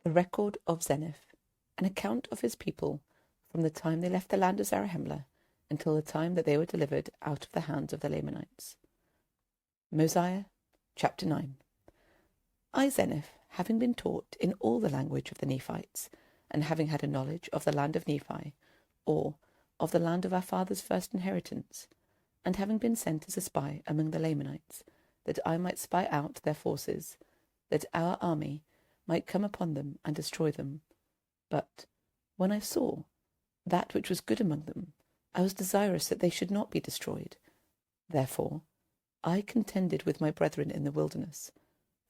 The record of Zeniff, an account of his people from the time they left the land of Zarahemla until the time that they were delivered out of the hands of the Lamanites. Mosiah, chapter 9. I, Zeniff, having been taught in all the language of the Nephites, and having had a knowledge of the land of Nephi, or of the land of our fathers' first inheritance, and having been sent as a spy among the Lamanites, that I might spy out their forces, that our army might come upon them and destroy them. But when I saw that which was good among them, I was desirous that they should not be destroyed. Therefore I contended with my brethren in the wilderness,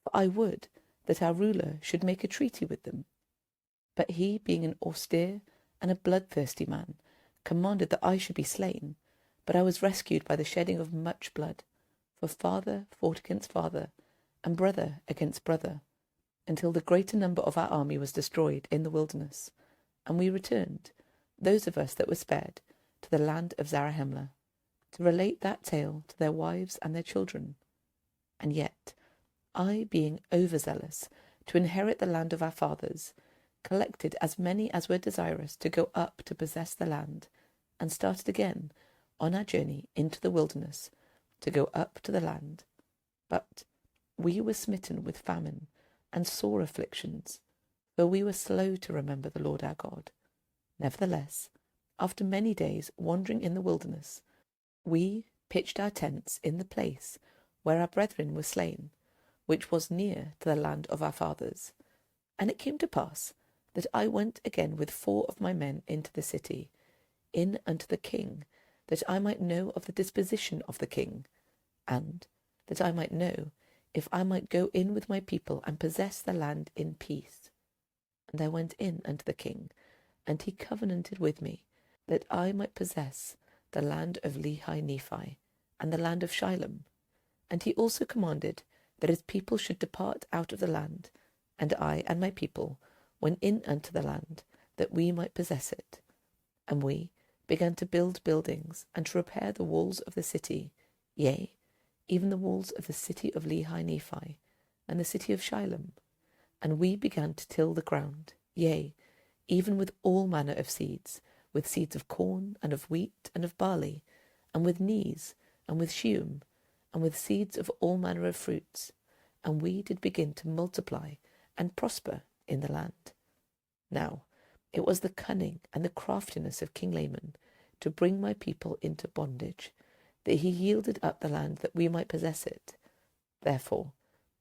for I would that our ruler should make a treaty with them. But he, being an austere and a bloodthirsty man, commanded that I should be slain. But I was rescued by the shedding of much blood, for father fought against father, and brother against brother, until the greater number of our army was destroyed in the wilderness, and we returned, those of us that were spared, to the land of Zarahemla, to relate that tale to their wives and their children. And yet I, being overzealous to inherit the land of our fathers, collected as many as were desirous to go up to possess the land, and started again on our journey into the wilderness to go up to the land. But we were smitten with famine and sore afflictions, for we were slow to remember the Lord our God. Nevertheless, after many days wandering in the wilderness, we pitched our tents in the place where our brethren were slain, which was near to the land of our fathers. And it came to pass that I went again with 4 of my men into the city, in unto the king, that I might know of the disposition of the king, and that I might know if I might go in with my people and possess the land in peace. And I went in unto the king, and he covenanted with me that I might possess the land of Lehi Nephi, and the land of Shilom. And he also commanded that his people should depart out of the land, and I and my people went in unto the land, that we might possess it. And we began to build buildings, and to repair the walls of the city, yea, even the walls of the city of Lehi Nephi, and the city of Shilom. And we began to till the ground, yea, even with all manner of seeds, with seeds of corn, and of wheat, and of barley, and with nees, and with sheum, and with seeds of all manner of fruits. And we did begin to multiply and prosper in the land. Now it was the cunning and the craftiness of King Laman to bring my people into bondage, that he yielded up the land that we might possess it. Therefore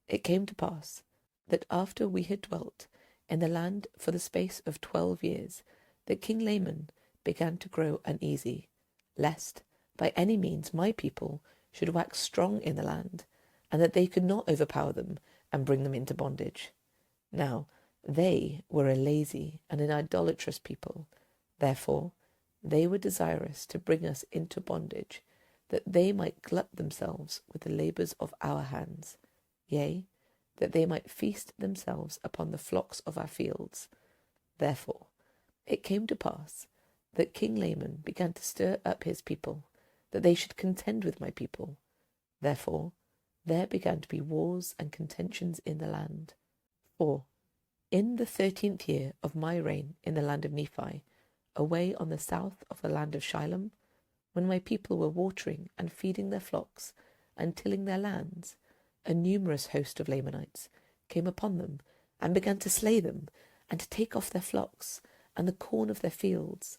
it came to pass that after we had dwelt in the land for the space of 12 years, that King Laman began to grow uneasy, lest by any means my people should wax strong in the land, and that they could not overpower them and bring them into bondage. Now they were a lazy and an idolatrous people. Therefore they were desirous to bring us into bondage, that they might glut themselves with the labours of our hands, yea, that they might feast themselves upon the flocks of our fields. Therefore it came to pass that King Laman began to stir up his people, that they should contend with my people. Therefore there began to be wars and contentions in the land. For in the 13th year of my reign in the land of Nephi, away on the south of the land of Shilom, when my people were watering and feeding their flocks and tilling their lands, a numerous host of Lamanites came upon them and began to slay them and to take off their flocks and the corn of their fields.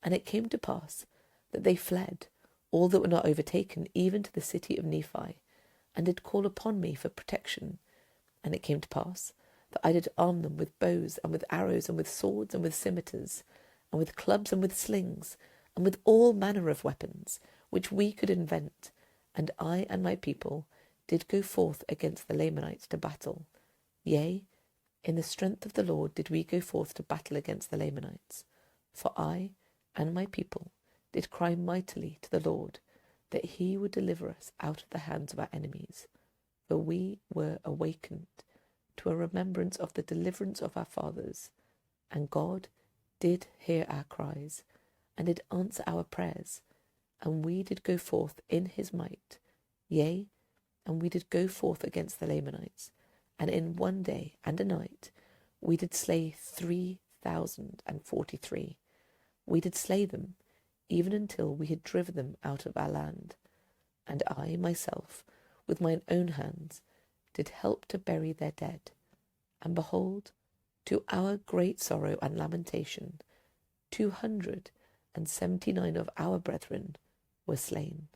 And it came to pass that they fled, all that were not overtaken, even to the city of Nephi, and did call upon me for protection. And it came to pass that I did arm them with bows and with arrows and with swords and with scimitars and with clubs and with slings and with all manner of weapons which we could invent. And I and my people did go forth against the Lamanites to battle. Yea, in the strength of the Lord did we go forth to battle against the Lamanites. For I and my people did cry mightily to the Lord, that he would deliver us out of the hands of our enemies. For we were awakened to a remembrance of the deliverance of our fathers, and God did hear our cries, and did answer our prayers, and we did go forth in his might, yea, and we did go forth against the Lamanites, and in one day and a night we did slay 3,043. We did slay them, even until we had driven them out of our land. And I myself, with mine own hands, did help to bury their dead. And behold, to our great sorrow and lamentation, 279 of our brethren were slain.